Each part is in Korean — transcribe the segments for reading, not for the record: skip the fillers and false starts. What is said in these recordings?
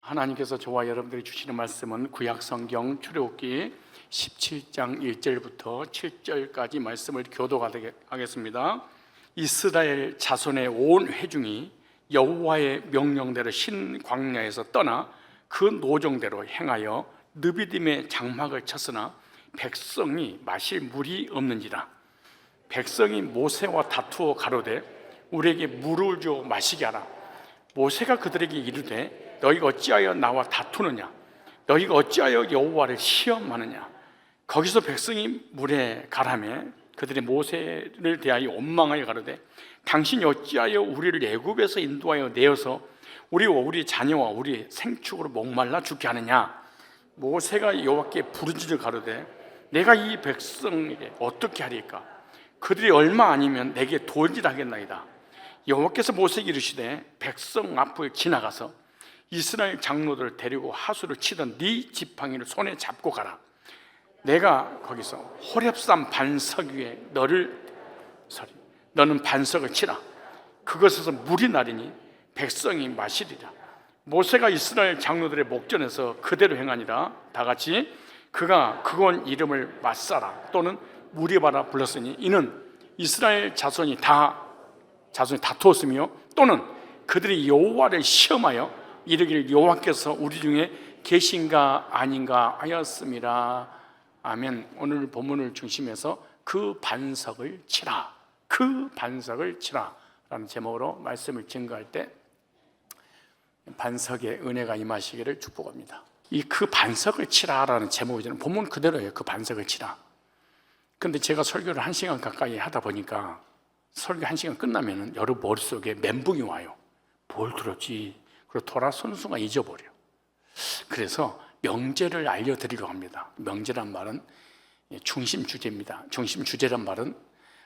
하나님께서 저와 여러분들이 주시는 말씀은 구약성경 출애굽기 17장 1절부터 7절까지 말씀을 교독하겠습니다. 이스라엘 자손의 온 회중이 여호와의 명령대로 신 광야에서 떠나 그 노정대로 행하여 느비딤의 장막을 쳤으나 백성이 마실 물이 없는지라. 백성이 모세와 다투어 가로되 우리에게 물을 줘 마시게 하라. 모세가 그들에게 이르되 너희가 어찌하여 나와 다투느냐? 너희가 어찌하여 여호와를 시험하느냐? 거기서 백성이 물에 가라매 그들이 모세를 대하여 원망하여 가로되 당신이 어찌하여 우리를 애굽에서 인도하여 내어서 우리와 우리 자녀와 우리 생축으로 목말라 죽게 하느냐? 모세가 여호와께 부르짖어 가로되 내가 이 백성에게 어떻게 하리까? 그들이 얼마 아니면 내게 도질하겠나이다. 여호와께서 모세에게 이르시되 백성 앞을 지나가서 이스라엘 장로들을 데리고 하수를 치던 네 지팡이를 손에 잡고 가라. 내가 거기서 호렙산 반석 위에 너를 서리. 너는 반석을 치라. 그것에서 물이 나리니 백성이 마시리라. 모세가 이스라엘 장로들의 목전에서 그대로 행하니라. 다 같이 그가 그건 이름을 마사라 또는 무리바라 불렀으니 이는 이스라엘 자손이 다투었으며 또는 그들이 여호와를 시험하여 이르기를 여호와께서 우리 중에 계신가 아닌가 하였음이라. 아멘. 오늘 본문을 중심해서 그 반석을 치라, 그 반석을 치라 라는 제목으로 말씀을 증거할 때 반석의 은혜가 임하시기를 축복합니다. 이 그 반석을 치라 라는 제목이 저는 본문 그대로예요. 그 반석을 치라. 근데 제가 설교를 1시간 가까이 하다 보니까 설교 1시간 끝나면 여러분 머릿속에 멘붕이 와요. 뭘 들었지? 그리고 돌아 선수가 잊어버려. 그래서 명제를 알려드리려고 합니다. 명제란 말은 중심 주제입니다. 중심 주제란 말은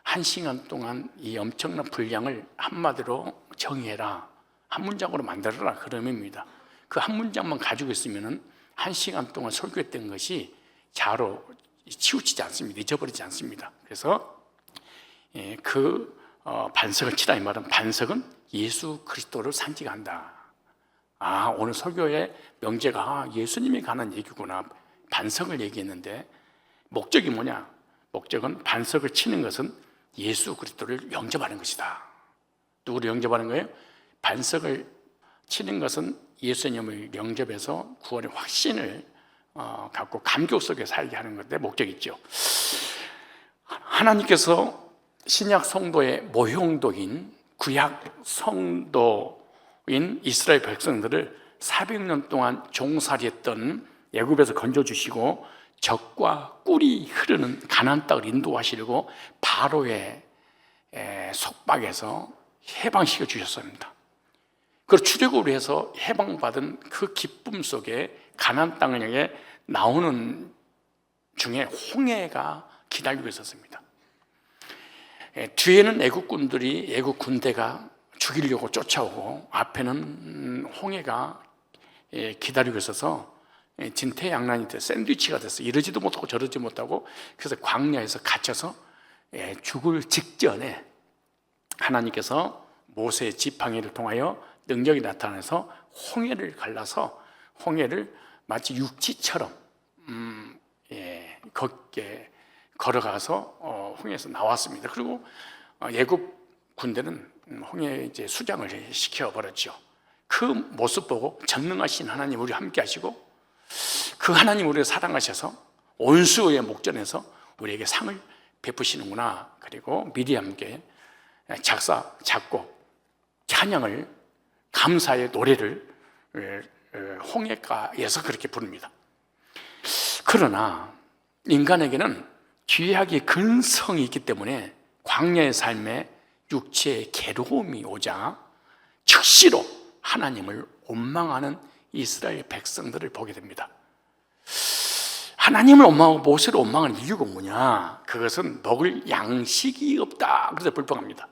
1시간 동안 이 엄청난 분량을 한마디로 정의해라, 한 문장으로 만들어라 그런 의미입니다. 그 한 문장만 가지고 있으면 1시간 동안 설교했던 것이 자로 치우치지 않습니다. 잊어버리지 않습니다. 그래서 반석을 치라 이 말은 반석은 예수 그리스도를 상징한다. 오늘 설교의 명제가 예수님에 관한 얘기구나. 반석을 얘기했는데 목적이 뭐냐? 목적은 반석을 치는 것은 예수 그리스도를 영접하는 것이다. 누구를 영접하는 거예요? 반석을 치는 것은 예수님을 영접해서 구원의 확신을 갖고 감격 속에 살게 하는 것에 목적이 있죠. 하나님께서 신약 성도의 모형도인 구약 성도인 이스라엘 백성들을 400년 동안 종살이했던 애굽에서 건져주시고 적과 꿀이 흐르는 가나안 땅을 인도하시려고 바로의 속박에서 해방시켜 주셨습니다. 그리고 출애굽을 해서 해방받은 그 기쁨 속에 가나안 땅을 향해 나오는 중에 홍해가 기다리고 있었습니다. 뒤에는 애국 군대가 죽이려고 쫓아오고 앞에는 홍해가 기다리고 있어서 진퇴양난이 돼 샌드위치가 됐어요. 이러지도 못하고 저러지 못하고 그래서 광야에서 갇혀서 죽을 직전에 하나님께서 모세의 지팡이를 통하여 능력이 나타나서 홍해를 갈라서 홍해를 마치 육지처럼 걷게 걸어가서 홍해에서 나왔습니다. 그리고 애굽 군대는 홍해에 이제 수장을 시켜버렸죠. 그 모습 보고 전능하신 하나님 우리 함께 하시고 그 하나님 우리를 사랑하셔서 온수의 목전에서 우리에게 상을 베푸시는구나. 그리고 미리암께 작곡, 찬양을 감사의 노래를 홍해가에서 그렇게 부릅니다. 그러나 인간에게는 죄악의 근성이 있기 때문에 광야의 삶에 육체의 괴로움이 오자 즉시로 하나님을 원망하는 이스라엘 백성들을 보게 됩니다. 하나님을 원망하고 모세를 원망하는 이유가 뭐냐? 그것은 먹을 양식이 없다. 그래서 불평합니다.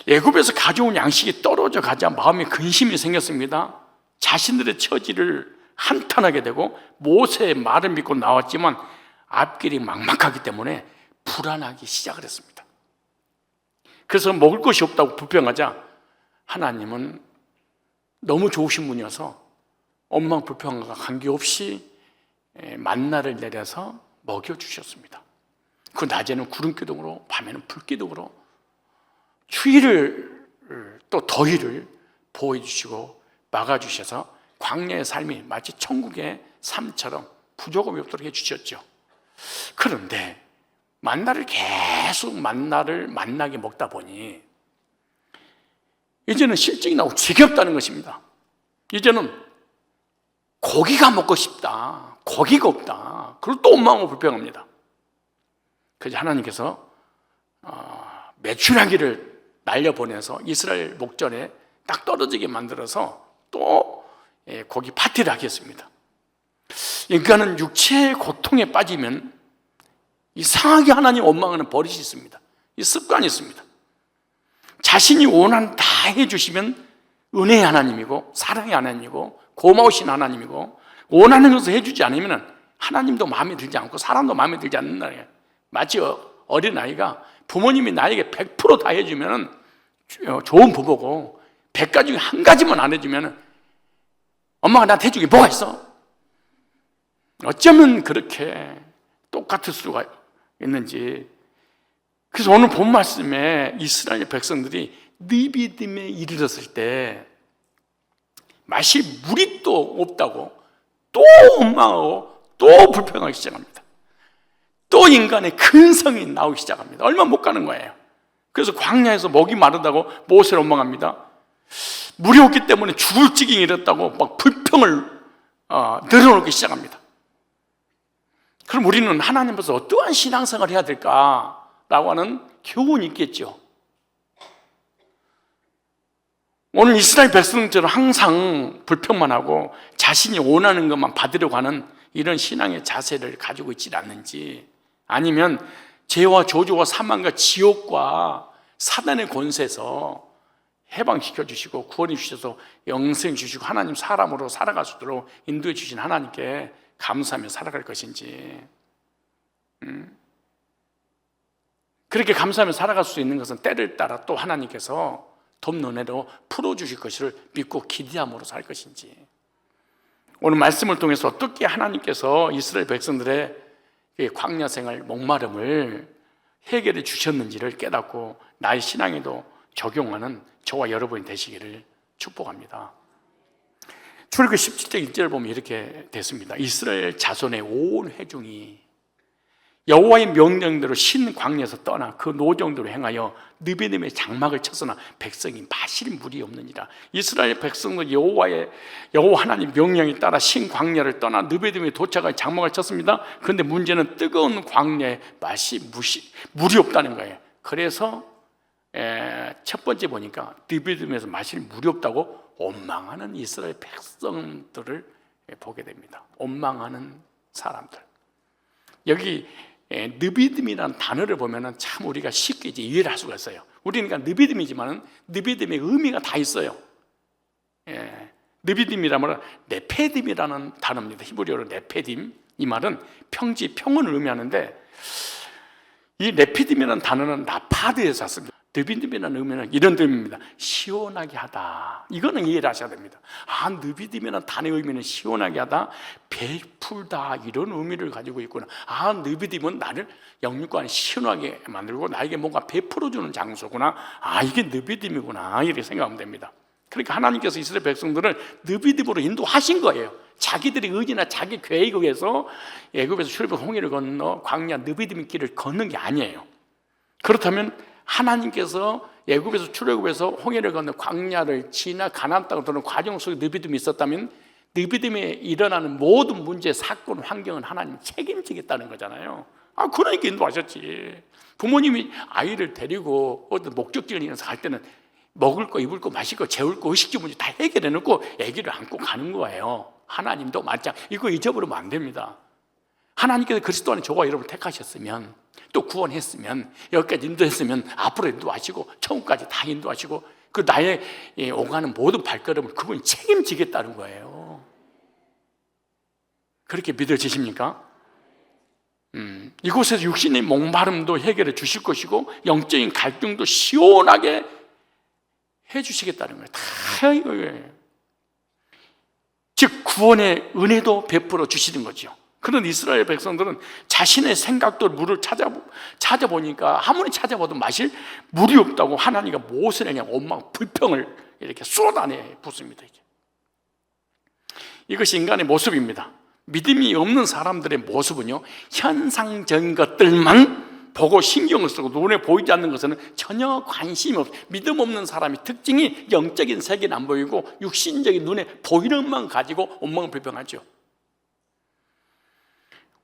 애굽에서 가져온 양식이 떨어져 가자 마음에 근심이 생겼습니다. 자신들의 처지를 한탄하게 되고 모세의 말을 믿고 나왔지만 앞길이 막막하기 때문에 불안하기 시작을 했습니다. 그래서 먹을 것이 없다고 불평하자 하나님은 너무 좋으신 분이어서 원망 불평과 관계없이 만나를 내려서 먹여주셨습니다. 그 낮에는 구름기둥으로, 밤에는 불기둥으로 추위를 또 더위를 보호해주시고 막아주셔서 광야의 삶이 마치 천국의 삶처럼 부족함이 없도록 해주셨죠. 그런데 만나를 계속 만나게 먹다 보니 이제는 실증이 나고 지겹다는 것입니다. 이제는 고기가 먹고 싶다, 고기가 없다. 그걸 또 원망하고 불평합니다. 그래서 하나님께서 메추라기를 날려보내서 이스라엘 목전에 딱 떨어지게 만들어서 또 고기 파티를 하겠습니다. 인간은 육체의 고통에 빠지면 이상하게 하나님 원망하는 버릇이 있습니다. 이 습관이 있습니다. 자신이 원하는 다 해주시면 은혜의 하나님이고 사랑의 하나님이고 고마우신 하나님이고, 원하는 것을 해주지 않으면 하나님도 마음에 들지 않고 사람도 마음에 들지 않는다. 마치 어린아이가 부모님이 나에게 100% 다 해주면 좋은 부모고 100가지 중에 한 가지만 안 해주면 엄마가 나한테 해준 게 뭐가 있어? 어쩌면 그렇게 똑같을 수가 있는지. 그래서 오늘 본 말씀에 이스라엘 백성들이 느비딤에 이르렀을 때 마실 물이 또 없다고 또 원망하고 또 불평하기 시작합니다. 또 인간의 근성이 나오기 시작합니다. 얼마 못 가는 거예요. 그래서 광야에서 목이 마르다고 모세를 원망합니다. 물이 없기 때문에 죽을 지경이 이랬다고 막 불평을 늘어놓기 시작합니다. 그럼 우리는 하나님 앞에서 어떠한 신앙생활을 해야 될까라고 하는 교훈이 있겠죠. 오늘 이스라엘 백성들은 항상 불평만 하고 자신이 원하는 것만 받으려고 하는 이런 신앙의 자세를 가지고 있지 않는지, 아니면 죄와 저주와 사망과 지옥과 사단의 권세에서 해방시켜 주시고 구원해 주셔서 영생 주시고 하나님 사람으로 살아갈 수 있도록 인도해 주신 하나님께 감사하며 살아갈 것인지, 그렇게 감사하며 살아갈 수 있는 것은 때를 따라 또 하나님께서 돕는 은혜로 풀어주실 것을 믿고 기대함으로 살 것인지, 오늘 말씀을 통해서 어떻게 하나님께서 이스라엘 백성들의 광야 생활 목마름을 해결해 주셨는지를 깨닫고 나의 신앙에도 적용하는 저와 여러분이 되시기를 축복합니다. 출애굽기 17장 1절을 보면 이렇게 됐습니다. 이스라엘 자손의 온 회중이 여호와의 명령대로 신 광야에서 떠나 그 노정대로 행하여 느비딤의 장막을 쳤으나 백성이 마실 물이 없느니라. 이스라엘 백성은 여호와 하나님 명령에 따라 신 광야를 떠나 느비딤에 도착하여 장막을 쳤습니다. 그런데 문제는 뜨거운 광야에 물이 없다는 거예요. 그래서 첫 번째 보니까 느비딤에서 마실 물이 없다고 원망하는 이스라엘 백성들을 보게 됩니다. 원망하는 사람들. 여기 느비딤이라는 단어를 보면 참 우리가 쉽게 이제 이해를 할 수가 있어요. 우리는 그러니까 느비딤이지만 느비딤의 의미가 다 있어요. 느비딤이라면 네페딤이라는 단어입니다. 히브리어로 네페딤. 이 말은 평지, 평온을 의미하는데, 이 네페딤이라는 단어는 나파드에서 왔습니다. 느비딤이라는 의미는 이런 의미입니다. 시원하게 하다. 이거는 이해를 하셔야 됩니다. 느비딤이라는 단어의 의미는 시원하게 하다, 베풀다, 이런 의미를 가지고 있구나. 느비딤은 나를 영육간에 시원하게 만들고 나에게 뭔가 베풀어주는 장소구나. 이게 느비딤이구나. 이렇게 생각하면 됩니다. 그러니까 하나님께서 이스라엘 백성들을 느비딤으로 인도하신 거예요. 자기들의 의지나 자기 계획에 의해서 애굽에서 출애굽 홍해를 건너 광야 느비딤 길을 걷는 게 아니에요. 그렇다면 하나님께서 애굽에서 출애굽해서 홍해를 건너 광야를 지나 가나안 땅으로 들어오는 과정 속에 느비딤이 있었다면 느비딤에 일어나는 모든 문제, 사건, 환경은 하나님 책임지겠다는 거잖아요. 그러니까 인도하셨지. 부모님이 아이를 데리고 어떤 목적지를 향해서 갈 때는 먹을 거, 입을 거, 마실 거, 재울 거, 의식주 문제 다 해결해 놓고 아기를 안고 가는 거예요. 하나님도 마찬가지. 이거 잊어버리면 안 됩니다. 하나님께서 그리스도 안에 저와 여러분을 택하셨으면, 또 구원했으면, 여기까지 인도했으면 앞으로 인도하시고 천국까지 다 인도하시고 그 나의 오가는 모든 발걸음을 그분이 책임지겠다는 거예요. 그렇게 믿어지십니까? 이곳에서 육신의 목마름도 해결해 주실 것이고 영적인 갈등도 시원하게 해 주시겠다는 거예요. 다 이거예요. 구원의 은혜도 베풀어 주시는 거죠. 그런 이스라엘 백성들은 자신의 생각대로 물을 찾아보니까 아무리 찾아봐도 마실 물이 없다고 하나님과 모세를 그냥 원망 불평을 이렇게 쏟아내 붓습니다. 이것이 인간의 모습입니다. 믿음이 없는 사람들의 모습은요, 현상적인 것들만 보고 신경을 쓰고 눈에 보이지 않는 것에는 전혀 관심이 없어요. 믿음 없는 사람의 특징이 영적인 세계는 안 보이고 육신적인 눈에 보이는 것만 가지고 원망을 불평하죠.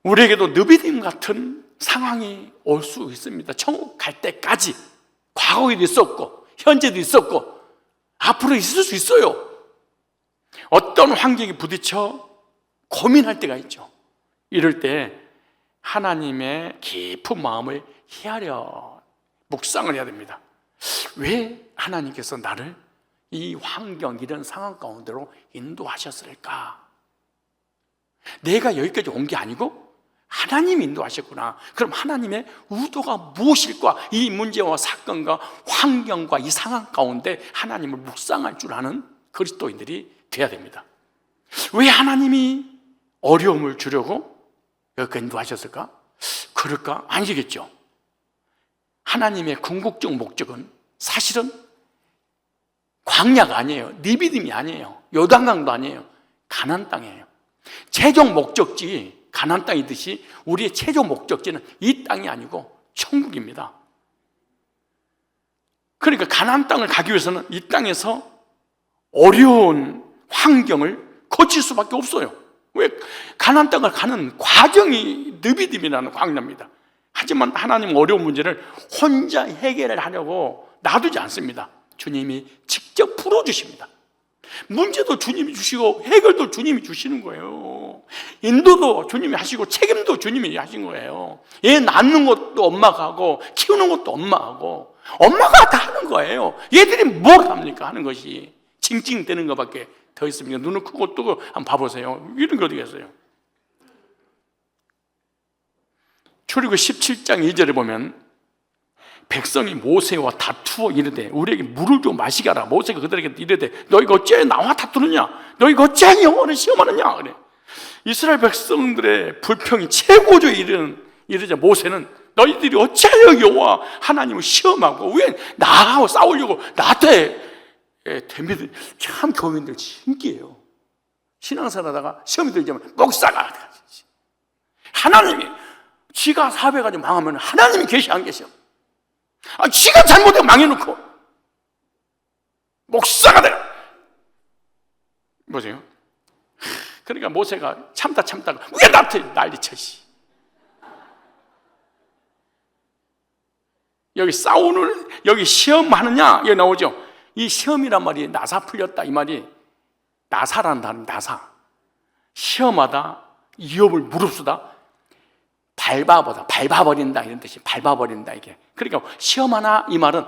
우리에게도 느비딤 같은 상황이 올 수 있습니다. 천국 갈 때까지 과거에도 있었고 현재도 있었고 앞으로 있을 수 있어요. 어떤 환경에 부딪혀 고민할 때가 있죠. 이럴 때 하나님의 깊은 마음을 헤아려 묵상을 해야 됩니다. 왜 하나님께서 나를 이 환경, 이런 상황 가운데로 인도하셨을까? 내가 여기까지 온 게 아니고 하나님이 인도하셨구나. 그럼 하나님의 의도가 무엇일까? 이 문제와 사건과 환경과 이 상황 가운데 하나님을 묵상할 줄 아는 그리스도인들이 돼야 됩니다. 왜 하나님이 어려움을 주려고 여기까지 인도하셨을까? 그럴까? 아니겠죠. 하나님의 궁극적 목적은 사실은 광야가 아니에요. 느비딤이 아니에요. 요단강도 아니에요. 가나안 땅이에요. 최종 목적지 가나안 땅이듯이 우리의 최종 목적지는 이 땅이 아니고 천국입니다. 그러니까 가나안 땅을 가기 위해서는 이 땅에서 어려운 환경을 거칠 수밖에 없어요. 왜? 가나안 땅을 가는 과정이 느비딤이라는 광야입니다. 하지만 하나님은 어려운 문제를 혼자 해결을 하려고 놔두지 않습니다. 주님이 직접 풀어주십니다. 문제도 주님이 주시고 해결도 주님이 주시는 거예요. 인도도 주님이 하시고 책임도 주님이 하신 거예요. 얘 낳는 것도 엄마가 하고 키우는 것도 엄마가 하고 엄마가 다 하는 거예요. 얘들이 뭘 합니까? 하는 것이 징징대는 것밖에 더 있습니까? 눈을 크고 뜨고 한번 봐보세요. 이런 게 어디 있어요? 출애굽기 17장 2절에 보면 백성이 모세와 다투어 이르되 우리에게 물을 좀 마시게 하라. 모세가 그들에게 이르되 너희가 어찌하여 나와 다투느냐? 너희가 어찌하여 여호와를 시험하느냐? 그래. 이스라엘 백성들의 불평이 최고조에 이르자 모세는 너희들이 어찌하여 여호와 하나님을 시험하고 왜 나하고 싸우려고 나한테 대미들 참 교민들 신기해요. 신앙생활하다가 시험이 들자면 목사가 하나님이 지가 사업해가지고 망하면 하나님이 계시 안 계셔? 지가 잘못해 망해놓고 목사가 돼. 보세요. 그러니까 모세가 참다가 왜 나한테 난리쳐. 여기 싸우는, 여기 시험하느냐 여기 나오죠. 이 시험이란 말이 나사 풀렸다 이 말이 나사라는 단어. 나사. 시험하다, 이업을 무릅쓰다, 밟아버린다 이런 뜻이. 밟아버린다 이게. 그러니까 시험하나 이 말은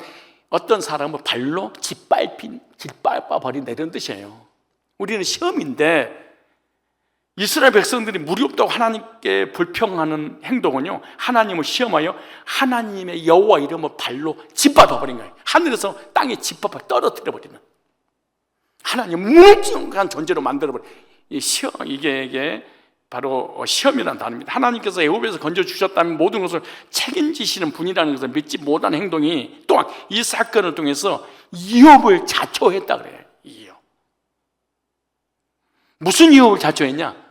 어떤 사람을 발로 짓밟아버린다 이런 뜻이에요. 우리는 시험인데 이스라엘 백성들이 물이 없다고 하나님께 불평하는 행동은요, 하나님을 시험하여 하나님의 여호와 이름을 발로 짓밟아버린 거예요. 하늘에서 땅에 짓밟아 떨어뜨려버리는, 하나님 무능한 존재로 만들어버린 이게 바로 시험이라는 단어입니다. 하나님께서 애굽에서 건져주셨다면 모든 것을 책임지시는 분이라는 것을 믿지 못한 행동이 또한 이 사건을 통해서 이업을 자초했다 그래요. 이업. 무슨 이업을 자초했냐?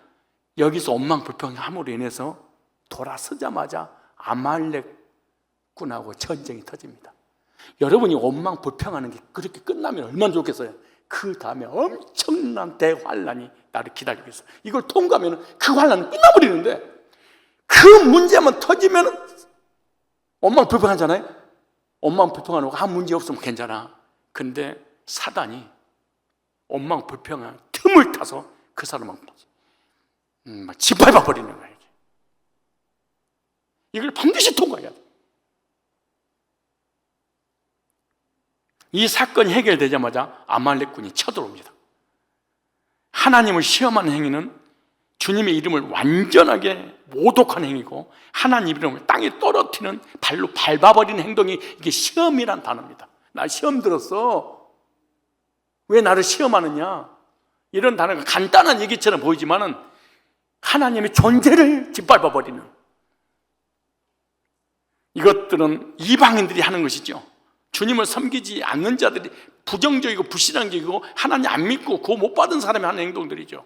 여기서 원망불평함으로 인해서 돌아서자마자 아말렉군하고 전쟁이 터집니다. 여러분이 원망불평하는 게 그렇게 끝나면 얼마나 좋겠어요? 그 다음에 엄청난 대환란이 나를 기다리고 있어요. 이걸 통과하면 그 환란은 끝나버리는데 그 문제만 터지면 원망불평하잖아요. 원망불평하는 거 아무 문제 없으면 괜찮아. 근데 사단이 원망불평한 틈을 타서 그 사람을 짓밟아 버리는 거예요. 이걸 반드시 통과해야 돼. 이 사건이 해결되자마자 아말렉군이 쳐들어옵니다. 하나님을 시험하는 행위는 주님의 이름을 완전하게 모독하는 행위고 하나님 이름을 땅에 떨어뜨리는, 발로 밟아버리는 행동이 이게 시험이란 단어입니다. 나 시험 들었어. 왜 나를 시험하느냐? 이런 단어가 간단한 얘기처럼 보이지만은 하나님의 존재를 짓밟아버리는, 이것들은 이방인들이 하는 것이죠. 주님을 섬기지 않는 자들이, 부정적이고 불신앙적이고 하나님 안 믿고 구원 못 받은 사람이 하는 행동들이죠.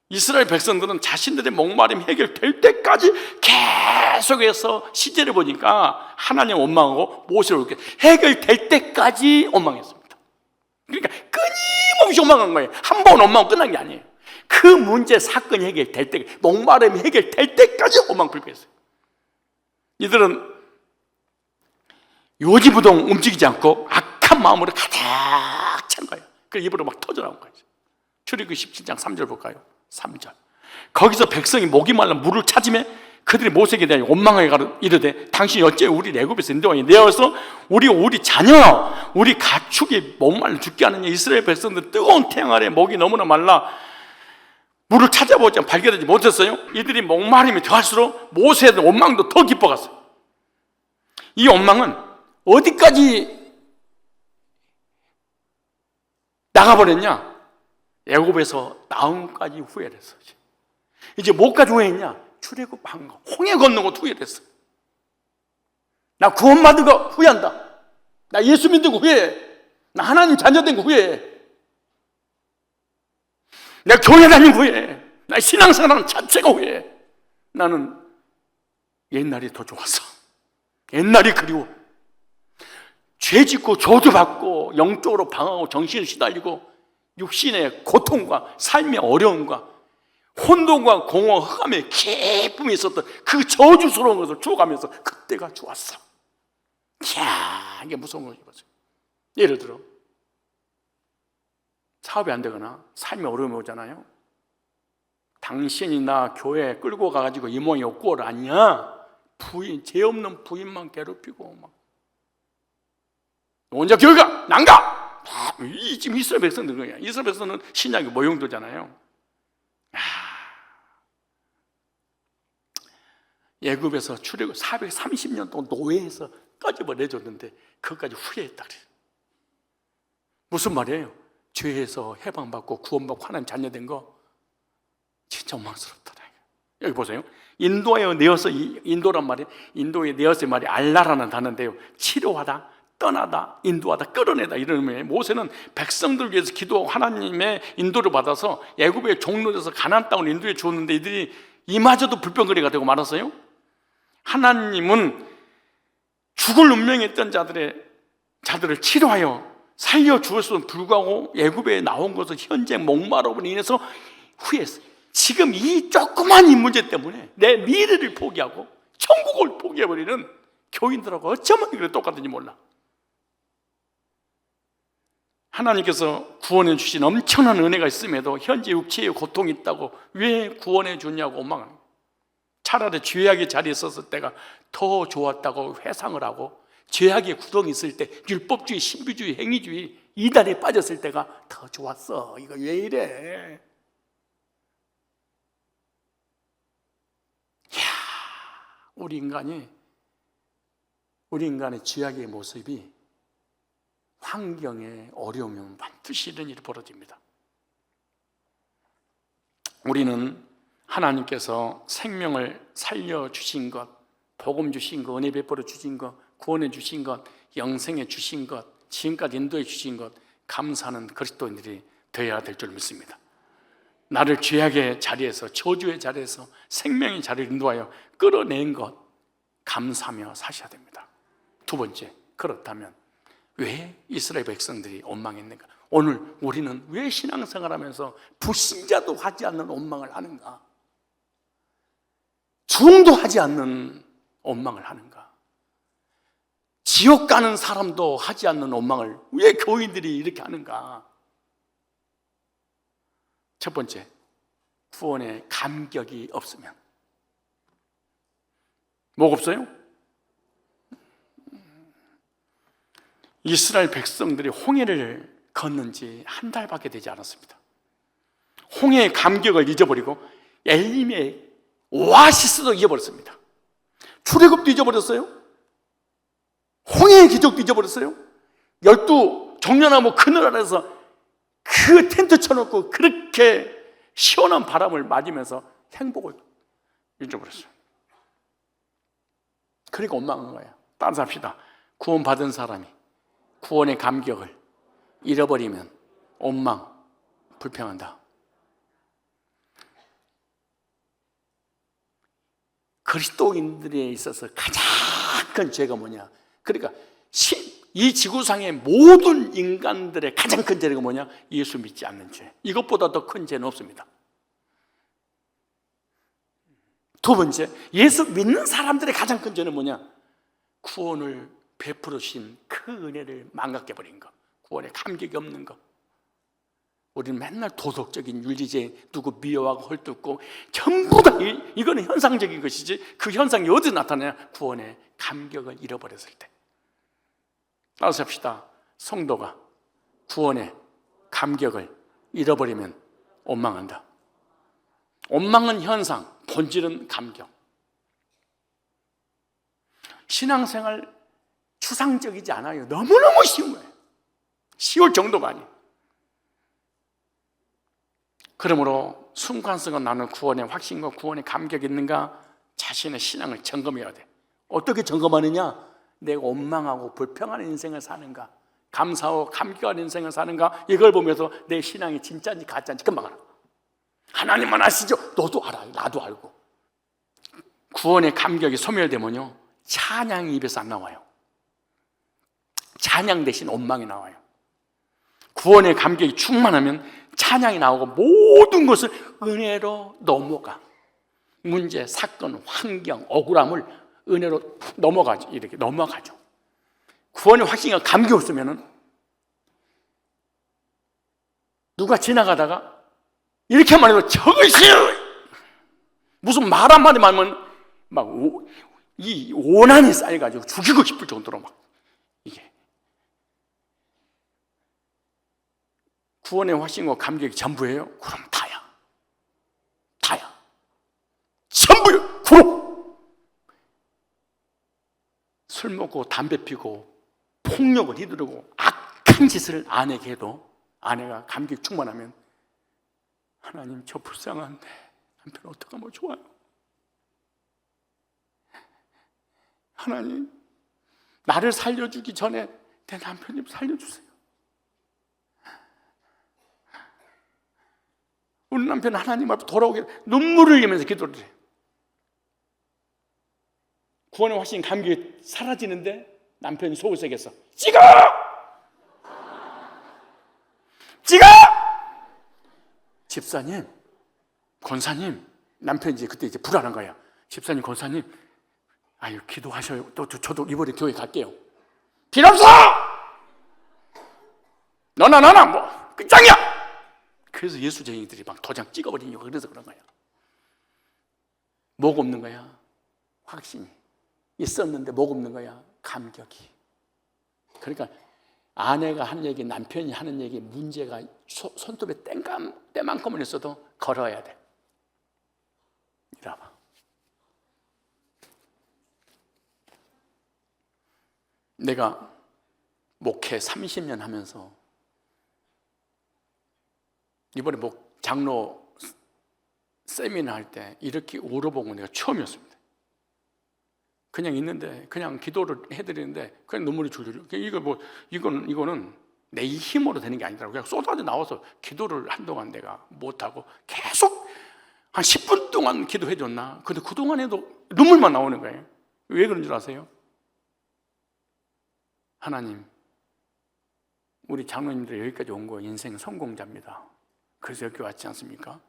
이스라엘 백성들은 자신들의 목마름이 해결될 때까지 계속해서 시제를 보니까 하나님 원망하고 모세를 이렇게 해결될 때까지 원망했습니다. 그러니까 끊임없이 원망한 거예요. 한 번 원망하고 끝난 게 아니에요. 그 문제 사건이 해결될 때, 목마름이 해결될 때까지 원망 불평했어요. 이들은 요지부동 움직이지 않고 악한 마음으로 가득 찬 거예요. 그 입으로 막 터져나온 거예요. 출애굽기 17장 3절 볼까요? 3절. 거기서 백성이 목이 말라 물을 찾으며 그들이 모세에게 대하여 원망하게 이르되 당신이 어째 우리 애굽에서 인도하니 내어서 우리 자녀 우리 가축이 목말라 죽게 하느냐. 이스라엘 백성들 뜨거운 태양 아래 목이 너무나 말라 물을 찾아보지 발견하지 못했어요. 이들이 목마름이 더할수록 모세의 원망도 더 깊어갔어요. 이 원망은 어디까지 나가버렸냐? 애굽에서 나온까지 후회를 했어. 이제 뭐까지 후회했냐? 출애굽한 거, 홍해 건너고 후회를 했어. 나 구원받은 거 후회한다. 나 예수 믿은 거 후회해. 나 하나님 자녀 된 거 후회해. 나 교회 다닌 거 후회해. 나 신앙생활 자체가 후회해. 나는 옛날이 더 좋았어. 옛날이 그리워. 죄 짓고 저주받고 영적으로 방황하고 정신을 시달리고 육신의 고통과 삶의 어려움과 혼돈과 공허와 흑암의 기쁨이 있었던 그 저주스러운 것을 주워가면서 그때가 좋았어. 이야, 이게 무서운 거죠. 예를 들어 사업이 안 되거나 삶의 어려움이 오잖아요. 당신이 나 교회 끌고 가가지고 이모이 옥고를 아니야. 부인, 죄 없는 부인만 괴롭히고 막 혼자 교회가 난가. 이 지금 이스라엘 백성들 거야. 이스라엘 백성은 신약의 모형도잖아요. 애굽에서 출애굽 430년 동안 노예해서 까집어 내줬는데 그것까지 후회했다 그래요. 무슨 말이에요? 죄에서 해방받고 구원받고 하나님 자녀된 거 진짜 원망스럽다. 여기 보세요. 인도에 내어서, 인도란 말이, 인도에 내어서의 말이 알라라는 단어인데요. 치료하다, 떠나다, 인도하다, 끌어내다 이런 의미예요. 모세는 백성들 위해서 기도하고 하나님의 인도를 받아서 애굽의 종로에서 가나안 땅을 인도해 주었는데 이들이 이마저도 불평거리가 되고 말았어요. 하나님은 죽을 운명에 있던 자들을 치료하여 살려 주었음에도 불구하고 애굽에 나온 것을 현재 목마름으로 인해서 후회했어요. 지금 이 조그만 이 문제 때문에 내 미래를 포기하고 천국을 포기해버리는 교인들하고 어쩌면 그래 똑같은지 몰라. 하나님께서 구원해 주신 엄청난 은혜가 있음에도 현재 육체의 고통이 있다고 왜 구원해 주냐고 원망하는 거예요. 차라리 죄악의 자리에 있었을 때가 더 좋았다고 회상을 하고 죄악의 구덩이 있을 때 율법주의, 신비주의, 행위주의 이단에 빠졌을 때가 더 좋았어. 이거 왜 이래? 이야, 우리 인간의 죄악의 모습이 환경에 어려우면 반드시 이런 일이 벌어집니다. 우리는 하나님께서 생명을 살려주신 것, 복음 주신 것, 은혜 베풀어 주신 것, 구원해 주신 것, 영생해 주신 것, 지금까지 인도해 주신 것 감사하는 그리스도인들이 되어야 될 줄 믿습니다. 나를 죄악의 자리에서, 저주의 자리에서 생명의 자리를 인도하여 끌어낸 것 감사하며 사셔야 됩니다. 두 번째, 그렇다면 왜 이스라엘 백성들이 원망했는가? 오늘 우리는 왜 신앙생활하면서 불신자도 하지 않는 원망을 하는가? 중도 하지 않는 원망을 하는가? 지옥 가는 사람도 하지 않는 원망을 왜 교인들이 이렇게 하는가? 첫 번째, 구원의 감격이 없으면. 뭐가 없어요? 이스라엘 백성들이 홍해를 건넌 지 한 달밖에 되지 않았습니다. 홍해의 감격을 잊어버리고 엘림의 오아시스도 잊어버렸습니다. 출애굽도 잊어버렸어요. 홍해의 기적도 잊어버렸어요. 12 정련나무 그늘 아래서 그 텐트 쳐놓고 그렇게 시원한 바람을 맞으면서 행복을 잊어버렸어요. 그러니까 원망한 거예요. 따라서 합시다. 구원받은 사람이 구원의 감격을 잃어버리면 원망, 불평한다. 그리스도인들에 있어서 가장 큰 죄가 뭐냐? 그러니까 이 지구상의 모든 인간들의 가장 큰 죄가 뭐냐? 예수 믿지 않는 죄. 이것보다 더 큰 죄는 없습니다. 두 번째, 예수 믿는 사람들의 가장 큰 죄는 뭐냐? 구원을 베풀어 주신 그 은혜를 망각해버린 것, 구원에 감격이 없는 것. 우리는 맨날 도덕적인 윤리제 누구 미워하고 헐뜯고 전부 다 이거는 현상적인 것이지, 그 현상이 어디서 나타나냐? 구원의 감격을 잃어버렸을 때. 따라서 합시다. 성도가 구원의 감격을 잃어버리면 원망한다. 원망은 현상, 본질은 감격. 신앙생활 추상적이지 않아요. 너무너무 쉬운 거예요. 쉬울 정도가 아니에요. 그러므로 순간성은 나는 구원의 확신과 구원의 감격이 있는가? 자신의 신앙을 점검해야 돼. 어떻게 점검하느냐? 내가 원망하고 불평하는 인생을 사는가? 감사하고 감격하는 인생을 사는가? 이걸 보면서 내 신앙이 진짜인지 가짜인지 금방 알아. 하나님만 아시죠? 너도 알아. 나도 알고. 구원의 감격이 소멸되면요, 찬양이 입에서 안 나와요. 찬양 대신 원망이 나와요. 구원의 감격이 충만하면 찬양이 나오고 모든 것을 은혜로 넘어가. 문제, 사건, 환경, 억울함을 은혜로 넘어가죠. 이렇게 넘어가죠. 구원의 확신과 감격이 없으면 누가 지나가다가 이렇게 말해도 저것이 무슨 말 한마디만 하면 막 이 원한이 쌓여가지고 죽이고 싶을 정도로 막 이게 구원의 확신과 감격이 전부예요? 그럼 다야. 전부요. 그럼 술 먹고 담배 피고 폭력을 휘두르고 악한 짓을 아내에게 해도 아내가 감격이 충만하면 하나님, 저 불쌍한데 남편 어떡하면 좋아요? 하나님, 나를 살려주기 전에 내 남편 좀 살려주세요. 우리 남편 하나님 앞에 돌아오게 눈물을 흘리면서 기도를 해요. 구원의 확신 감격이 사라지는데 남편이 속을 새겼어. 찍어! 집사님, 권사님, 남편이 그때 불안한 거야. 집사님, 권사님, 아유, 기도하셔요. 또 저도 이번에 교회 갈게요. 필요 없어! 너나 뭐 끝장이야! 그래서 예수쟁이들이 막 도장 찍어버리려고 그래서 그런 거야. 뭐가 없는 거야? 확신이 있었는데 뭐가 없는 거야? 감격이. 그러니까 아내가 한 얘기, 남편이 하는 얘기, 문제가 손톱에 때만큼은 있어도 걸어야 돼. 이리 와봐. 내가 목회 30년 하면서 이번에 장로 세미나 할 때 이렇게 울어본 건 내가 처음이었습니다. 그냥 있는데 그냥 기도를 해드리는데 그냥 눈물이 줄줄. 이거는 내 힘으로 되는 게 아니더라고. 그냥 쏟아져 나와서 기도를 한동안 내가 못하고 계속 한 10분 동안 기도해줬나? 근데 그동안에도 눈물만 나오는 거예요. 왜 그런 줄 아세요? 하나님, 우리 장로님들 여기까지 온 거 인생 성공자입니다. 그래서 여기 왔지 않습니까?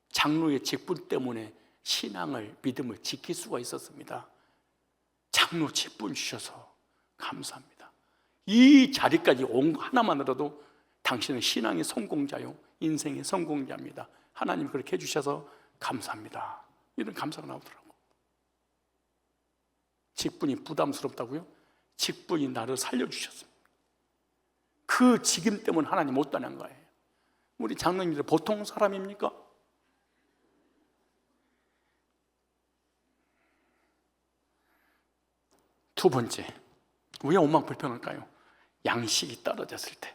장로의 직분 때문에 신앙을, 믿음을 지킬 수가 있었습니다. 장로 직분 주셔서 감사합니다. 이 자리까지 온 하나만으로도 당신은 신앙의 성공자요, 인생의 성공자입니다. 하나님 그렇게 해주셔서 감사합니다. 이런 감사가 나오더라고요. 직분이 부담스럽다고요? 직분이 나를 살려주셨습니다. 그 직임 때문에 하나님 못 떠난 거예요. 우리 장로님들 보통 사람입니까? 두 번째, 왜 원망 불평할까요? 양식이 떨어졌을 때.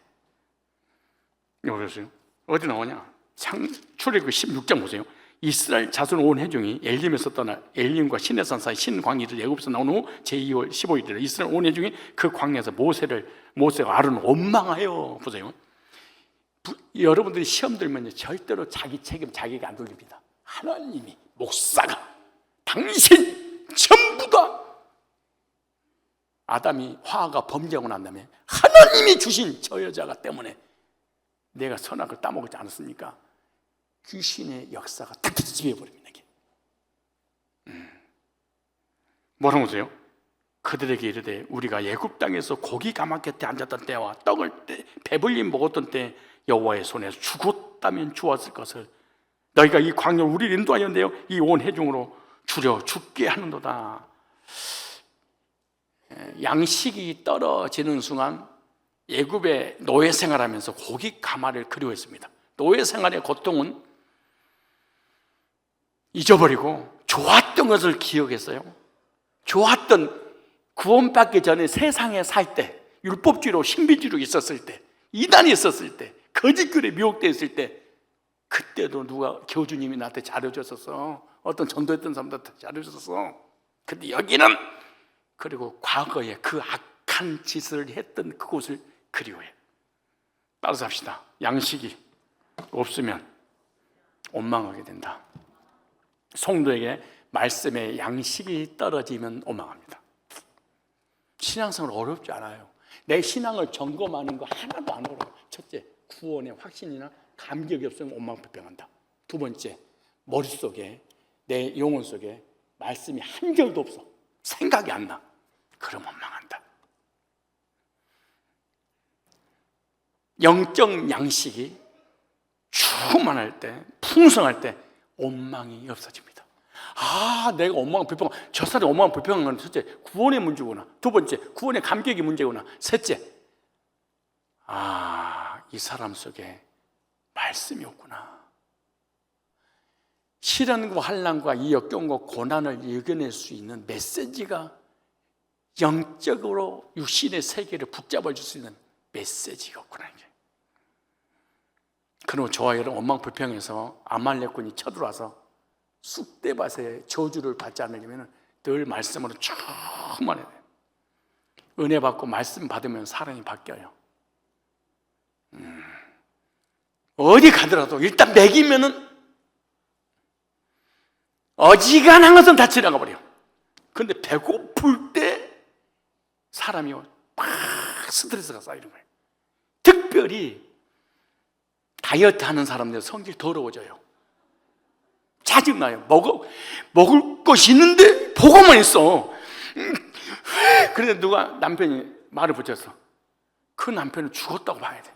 여기 보세요. 어디 나오냐? 출애굽기 16장 보세요. 이스라엘 자손 온 회중이 엘림에서 떠나 엘림과 시내산 사이 신광야를 애굽에서 나온 후 제2월 15일이라 이스라엘 온 회중이 그 광야에서 모세와 아론을 원망하여 보세요. 여러분들이 시험 들면요 절대로 자기 책임 자기가 안 돌립니다. 하나님이 목사가 당신 전부 다 아담이 화가 범죄하고 난 다음에 하나님이 주신 저 여자가 때문에 내가 선악을 따먹지 않았습니까? 귀신의 역사가 탁 지배해버립니다. 뭐라고 하세요? 그들에게 이르되 우리가 애굽 땅에서 고기 가마 곁에 앉았던 때와 떡을 배불리 먹었던 때 여호와의 손에서 죽었다면 주었을 것을 너희가 이 광야를 우리를 인도하였는데요 이 온 회중으로 주려 죽게 하는도다. 양식이 떨어지는 순간 애굽의 노예 생활하면서 고기 가마를 그리워했습니다. 노예 생활의 고통은 잊어버리고 좋았던 것을 기억했어요. 좋았던 구원받기 전에 세상에 살 때, 율법주의로 신비주의로 있었을 때, 이단이 있었을 때, 거짓글에 미혹되어 있을 때, 그때도 누가 교주님이 나한테 잘해줬었어. 어떤 전도했던 사람들한테 잘해줬었어. 근데 여기는 그리고 과거에 그 악한 짓을 했던 그곳을 그리워해. 따라서 합시다. 양식이 없으면 원망하게 된다. 성도에게 말씀에 양식이 떨어지면 원망합니다. 신앙생활 어렵지 않아요. 내 신앙을 점검하는 거 하나도 안 어려워요. 첫째, 구원의 확신이나 감격이 없으면 원망불평한다. 두 번째, 머릿속에 내 영혼 속에 말씀이 한 절도 없어. 생각이 안 나. 그럼 원망한다. 영적 양식이 충만할 때, 풍성할 때 원망이 없어집니다. 내가 원망 불평, 저 사람이 원망 불평한 건 첫째 구원의 문제구나. 두 번째 구원의 감격이 문제구나. 셋째 이 사람 속에 말씀이 없구나. 시련과 환난과 이 역경과 고난을 이겨낼 수 있는 메시지가 영적으로 육신의 세계를 붙잡아 줄 수 있는 메시지가 없구나. 그리고 저와 여러분 원망 불평해서 아말렉군이 쳐들어와서 쑥대밭에 저주를 받지 않으려면 늘 말씀으로 충만해야 돼요. 은혜 받고 말씀 받으면 사람이 바뀌어요. 어디 가더라도 일단 먹이면은 어지간한 것은 다 지나가 버려요. 근데 배고플 때 사람이 막 스트레스가 쌓이는 거예요. 특별히 다이어트 하는 사람들 성질 더러워져요. 짜증나요. 먹을 것이 있는데 보고만 있어. 그런데 누가 남편이 말을 붙였어. 그 남편은 죽었다고 봐야 돼.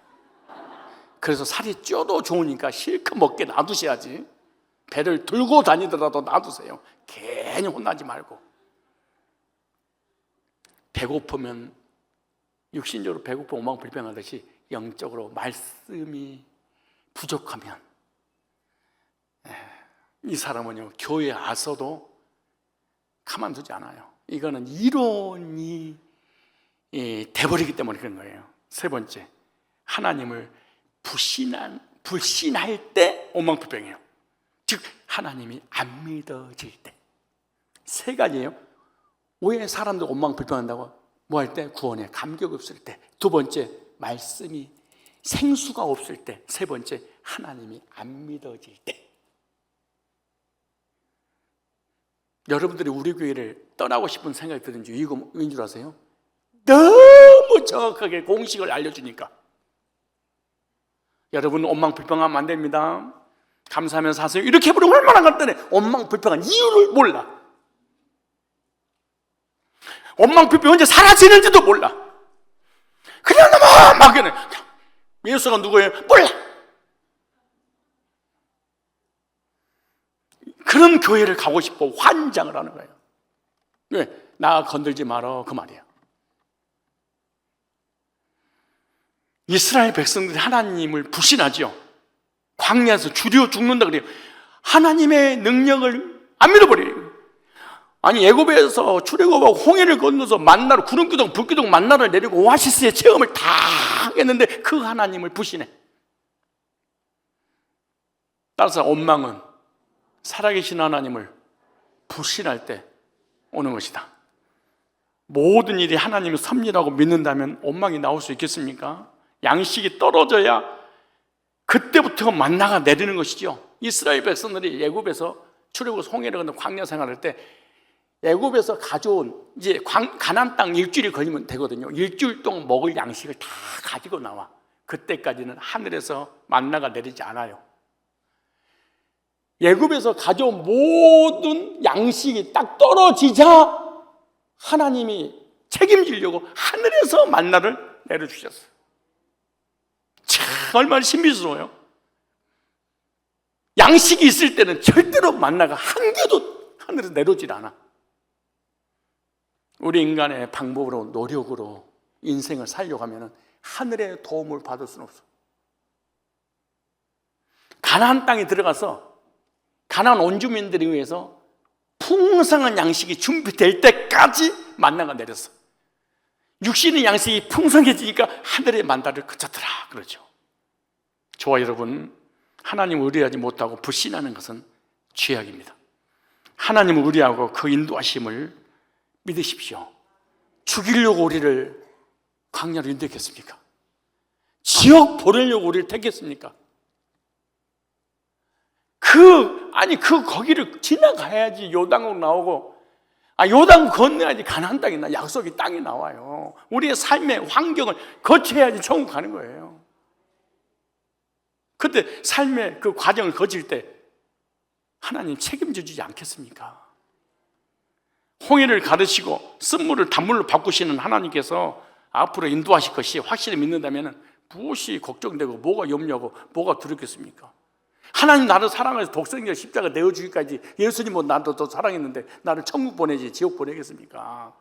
그래서 살이 쪄도 좋으니까 실컷 먹게 놔두셔야지. 배를 들고 다니더라도 놔두세요. 괜히 혼나지 말고. 배고프면 육신적으로 배고파 원망불평하듯이 영적으로 말씀이 부족하면 이 사람은요 교회에 와서도 가만두지 않아요. 이거는 이론이 돼버리기 때문에 그런 거예요. 세 번째, 하나님을 불신할 때 원망불평해요. 즉 하나님이 안 믿어질 때. 세 가지예요. 왜 사람들 원망불평한다고? 뭐 할 때? 구원에 감격 없을 때. 두 번째, 말씀이 생수가 없을 때. 세 번째, 하나님이 안 믿어질 때. 여러분들이 우리 교회를 떠나고 싶은 생각이 드는 이유가 뭐인 줄 아세요? 너무 정확하게 공식을 알려주니까. 여러분 원망불평하면 안 됩니다. 감사하면서 하세요. 이렇게 해버리면 얼마나 간단해. 원망불평한 이유를 몰라. 원망불평이 언제 사라지는지도 몰라. 그냥 너무 막연해. 예수가 누구예요? 몰라. 그런 교회를 가고 싶어 환장을 하는 거예요. 왜? 나 건들지 마라 그 말이야. 이스라엘 백성들이 하나님을 불신하죠. 광야에서 주려 죽는다 그래요. 하나님의 능력을 안 믿어버려요. 아니 애굽에서 출애굽하고 홍해를 건너서 만나를 구름기둥 불기둥 만나를 내리고 오아시스의 체험을 다 했는데 그 하나님을 불신해. 따라서 원망은 살아계신 하나님을 불신할 때 오는 것이다. 모든 일이 하나님의 섭리라고 믿는다면 원망이 나올 수 있겠습니까? 양식이 떨어져야 그때부터 만나가 내리는 것이죠. 이스라엘 백성들이 애굽에서 출애굽에서 홍해를 건너 광야 생활할 때 애굽에서 가져온 이제 가나안 땅 일주일이 걸리면 되거든요. 일주일 동안 먹을 양식을 다 가지고 나와. 그때까지는 하늘에서 만나가 내리지 않아요. 애굽에서 가져온 모든 양식이 딱 떨어지자 하나님이 책임지려고 하늘에서 만나를 내려주셨어요. 참 얼마나 신비스러워요. 양식이 있을 때는 절대로 만나가 한 개도 하늘에서 내려오질 않아. 우리 인간의 방법으로 노력으로 인생을 살려고 하면 하늘의 도움을 받을 수는 없어. 가나안 땅에 들어가서 가나안 원주민들에 의해서 풍성한 양식이 준비될 때까지 만나가 내렸어. 육신의 양식이 풍성해지니까 하늘의 만나를 그쳤더라 그러죠. 저와 여러분, 하나님을 의뢰하지 못하고 불신하는 것은 죄악입니다. 하나님을 의뢰하고 그 인도하심을 믿으십시오. 죽이려고 우리를 광야로 인도했겠습니까? 지옥 보내려고 우리를 택했습니까? 거기를 지나가야지 요단으로 나오고, 요단 건너야지 가나안 땅이 나, 약속의 땅이 나와요. 우리의 삶의 환경을 거쳐야지 천국 가는 거예요. 그때 삶의 그 과정을 거칠 때 하나님 책임져 주지 않겠습니까? 홍해를 가르시고 쓴물을 단물로 바꾸시는 하나님께서 앞으로 인도하실 것이 확실히 믿는다면 무엇이 걱정되고 뭐가 염려하고 뭐가 두렵겠습니까? 하나님 나를 사랑해서 독생자 십자가 내어주기까지 예수님은 나도 더 사랑했는데 나를 천국 보내지 지옥 보내겠습니까?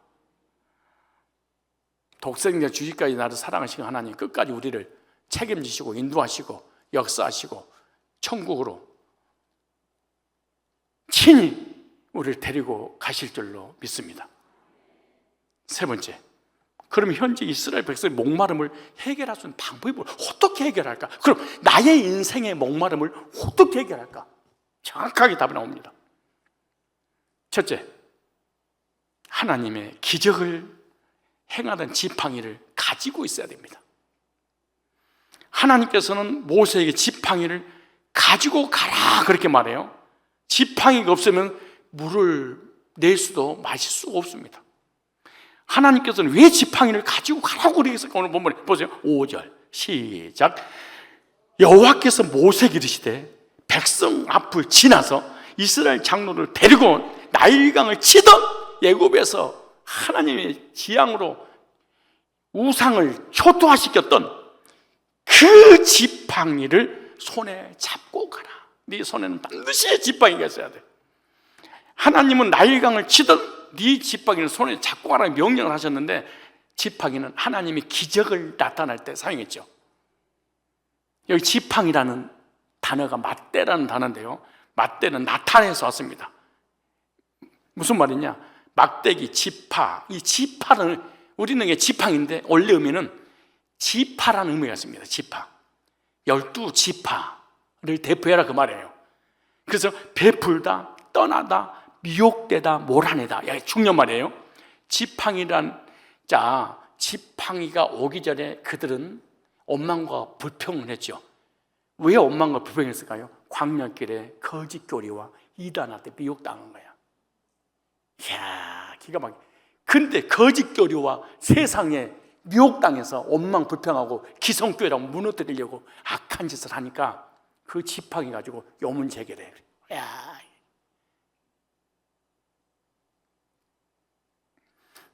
독생자 주기까지 나를 사랑하시는 하나님 끝까지 우리를 책임지시고 인도하시고 역사하시고 천국으로 친히 우리를 데리고 가실 줄로 믿습니다. 세 번째, 그럼 현재 이스라엘 백성의 목마름을 해결할 수 있는 방법이 뭘 어떻게 해결할까? 그럼 나의 인생의 목마름을 어떻게 해결할까? 정확하게 답이 나옵니다. 첫째, 하나님의 기적을 행하던 지팡이를 가지고 있어야 됩니다. 하나님께서는 모세에게 지팡이를 가지고 가라 그렇게 말해요. 지팡이가 없으면 물을 낼 수도 마실 수가 없습니다. 하나님께서는 왜 지팡이를 가지고 가라고 그러겠습니까? 오늘 본문에 보세요. 5절 시작. 여호와께서 모세에게 이르시되 백성 앞을 지나서 이스라엘 장로를 데리고 나일강을 치던 애굽에서 하나님의 지향으로 우상을 초토화시켰던 그 지팡이를 손에 잡고 가라. 네 손에는 반드시 지팡이가 있어야 돼. 하나님은 나일강을 치던 네 지팡이를 손에 잡고 가라고 명령을 하셨는데, 지팡이는 하나님이 기적을 나타날 때 사용했죠. 여기 지팡이라는 단어가 맞대라는 단어인데요, 맞대는 나타내서 왔습니다. 무슨 말이냐? 막대기, 지파. 이 지파는 우리는 이게 지팡인데 원래 의미는 지파라는 의미가 있습니다. 지파, 12지파를 대표해라 그 말이에요. 그래서 베풀다, 떠나다, 미혹되다, 몰아내다. 중요한 말이에요. 지팡이란 지팡이가 오기 전에 그들은 원망과 불평을 했죠. 왜 원망과 불평을 했을까요? 광야길에 거짓교리와 이단한테 미혹당한 거야. 이야, 기가 막혀. 근데 거짓교리와 세상에 미혹당해서 원망 불평하고 기성교회라고 무너뜨리려고 악한 짓을 하니까 그 지팡이 가지고 요문제기를 해.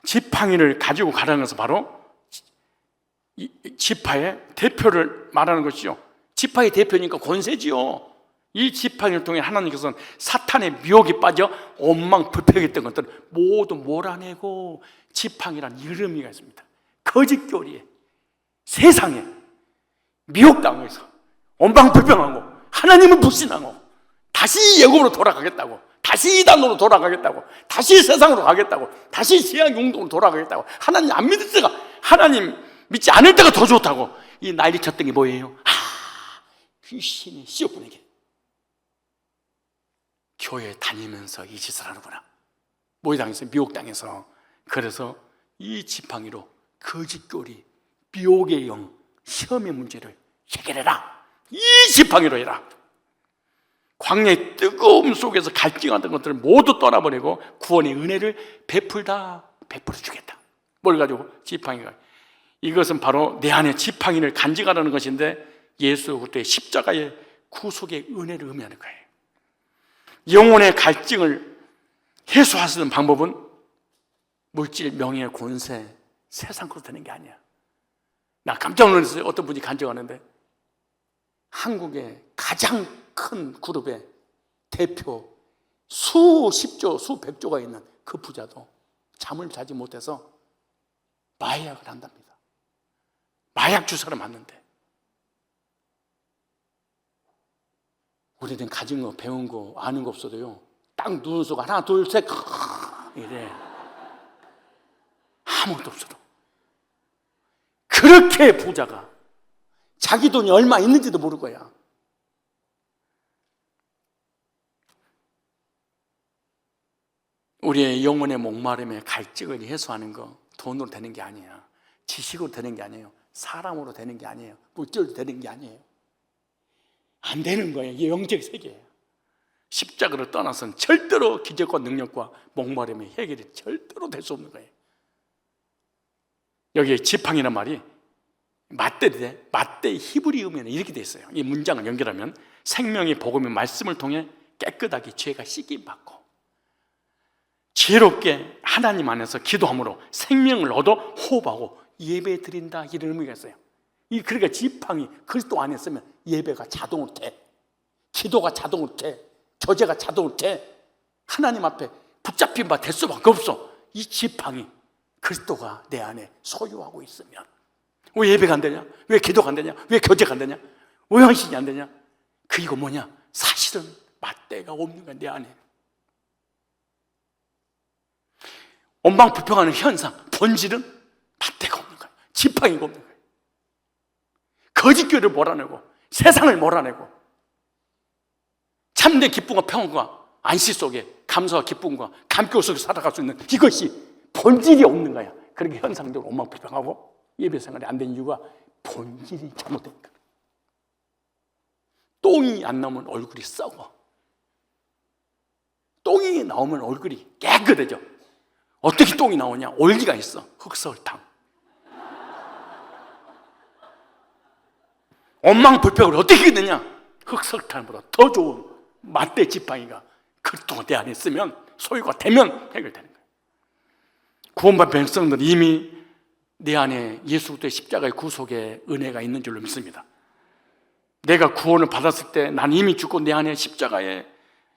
지팡이를 가지고 가라는 것은 바로 지파의 대표를 말하는 것이죠. 지파의 대표니까 권세지요. 이 지팡이를 통해 하나님께서는 사탄의 미혹에 빠져 원망 불평했던 것들을 모두 몰아내고, 지팡이란 이름이 있습니다. 거짓교리에 세상에 미혹당해서 원망 불평하고 하나님을 불신하고 다시 예고로 돌아가겠다고, 다시 이단으로 돌아가겠다고, 다시 세상으로 가겠다고, 다시 지향 용동으로 돌아가겠다고, 하나님 안 믿을 때가, 하나님 믿지 않을 때가 더 좋다고 이 난리 쳤던 게 뭐예요? 귀신이 씌워보내게. 교회 다니면서 이 짓을 하는구나. 모의당에서, 미혹 당해서. 그래서 이 지팡이로 거짓교리, 미혹의 영, 시험의 문제를 해결해라. 이 지팡이로 해라. 광야의 뜨거움 속에서 갈증하던 것들을 모두 떠나버리고 구원의 은혜를 베풀어 주겠다. 뭘 가지고? 지팡이가. 이것은 바로 내 안에 지팡이를 간직하라는 것인데, 예수 그리스도의 십자가의 구속의 은혜를 의미하는 거예요. 영혼의 갈증을 해소하시는 방법은 물질, 명예, 권세, 세상 것으로 되는 게 아니야. 나 깜짝 놀랐어요. 어떤 분이 간증하는데, 한국의 가장 큰 그룹의 대표, 수십조, 수백조가 있는 그 부자도 잠을 자지 못해서 마약을 한답니다. 마약 주사를 맞는데, 우리는 가진 거, 배운 거, 아는 거 없어도요, 딱 누워서 하나, 둘, 셋 이래. 아무것도 없어도. 그렇게 부자가 자기 돈이 얼마 있는지도 모를 거야. 우리의 영혼의 목마름에 갈증을 해소하는 거 돈으로 되는 게 아니야. 지식으로 되는 게 아니에요. 사람으로 되는 게 아니에요. 물질로 되는 게 아니에요. 안 되는 거예요. 이게 영적 세계예요. 십자가를 떠나서는 절대로 기적과 능력과 목마름의 해결이 절대로 될 수 없는 거예요. 여기에 지팡이란 말이 맞대인데, 맞대의 히브리어에는 이렇게 돼 있어요. 이 문장을 연결하면 생명의 복음의 말씀을 통해 깨끗하게 죄가 씻김받고 지혜롭게 하나님 안에서 기도함으로 생명을 얻어 호흡하고 예배 드린다, 이런 의미가 있어요. 그러니까 지팡이 그리스도 안에 있으면 예배가 자동으로 돼, 기도가 자동으로 돼, 교제가 자동으로 돼. 하나님 앞에 붙잡힌 바 될 수밖에 없어. 이 지팡이 그리스도가 내 안에 소유하고 있으면. 왜 예배가 안 되냐? 왜 기도가 안 되냐? 왜 교제가 안 되냐? 왜 헌신이 안 되냐? 이거 뭐냐? 사실은 맞대가 없는 거야, 내 안에. 원망불평하는 현상, 본질은 맞대가 없는 거야. 지팡이가 없는 거야. 거짓교를 몰아내고 세상을 몰아내고 참된 기쁨과 평안과 안식 속에 감사와 기쁨과 감격 속에 살아갈 수 있는 이것이 본질이 없는 거야. 그렇게 현상적으로 원망불평하고 예배 생활이 안 된 이유가 본질이 잘못되니까. 똥이 안 나오면 얼굴이 썩어. 똥이 나오면 얼굴이 깨끗해져. 어떻게 똥이 나오냐? 올기가 있어. 흑설탕. 원망불평을 어떻게 했느냐? 흑설탕보다 더 좋은 맞대 지팡이가 그리스도가 내 안에 있으면, 소유가 되면 해결되는 거예요. 구원받은 백성들은 이미 내 안에 예수 그리스도의 십자가의 구속의 은혜가 있는 줄로 믿습니다. 내가 구원을 받았을 때 난 이미 죽고 내 안에 십자가에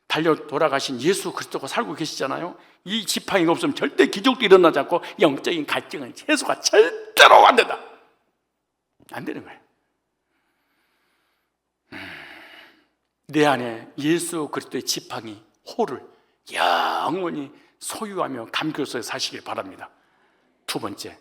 달려 돌아가신 예수 그리스도가 살고 계시잖아요. 이 지팡이가 없으면 절대 기적도 일어나지 않고 영적인 갈증은 해소가 절대로 안 된다. 안 되는 거예요. 내 안에 예수 그리스도의 지팡이 호를 영원히 소유하며 감격 속에 사시길 바랍니다. 두 번째,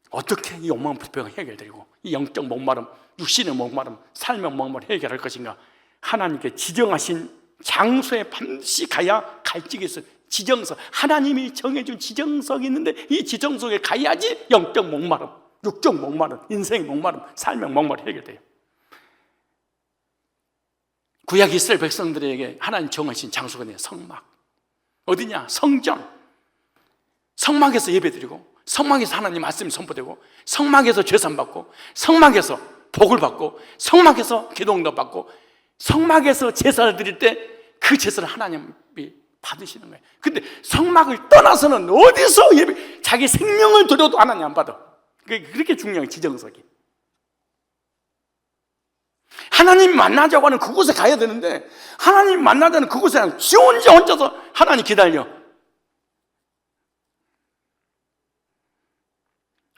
어떻게 이 원망불평을 해결되고 이 영적 목마름, 육신의 목마름, 삶의 목마름을 해결할 것인가? 하나님께 지정하신 장소에 반드시 가야 갈증이 있어요. 지정석, 하나님이 정해준 지정석이 있는데 이 지정석에 가야지 영적 목마름, 육적 목마름, 인생의 목마름, 삶의 목마름이 해결돼요. 구약 이스라엘 백성들에게 하나님 정하신 장소가 있네요. 성막. 어디냐? 성전. 성막에서 예배드리고, 성막에서 하나님 말씀이 선포되고, 성막에서 죄산받고, 성막에서 복을 받고, 성막에서 기도응답 받고, 성막에서 제사를 드릴 때 그 제사를 하나님이 받으시는 거예요. 근데 성막을 떠나서는 어디서 예배, 자기 생명을 드려도 하나님 안 받아. 그렇게 중요해요, 지정석이. 하나님 만나자고 하는 그곳에 가야 되는데, 하나님 만나자는 그곳에 지 혼자서 하나님 기다려.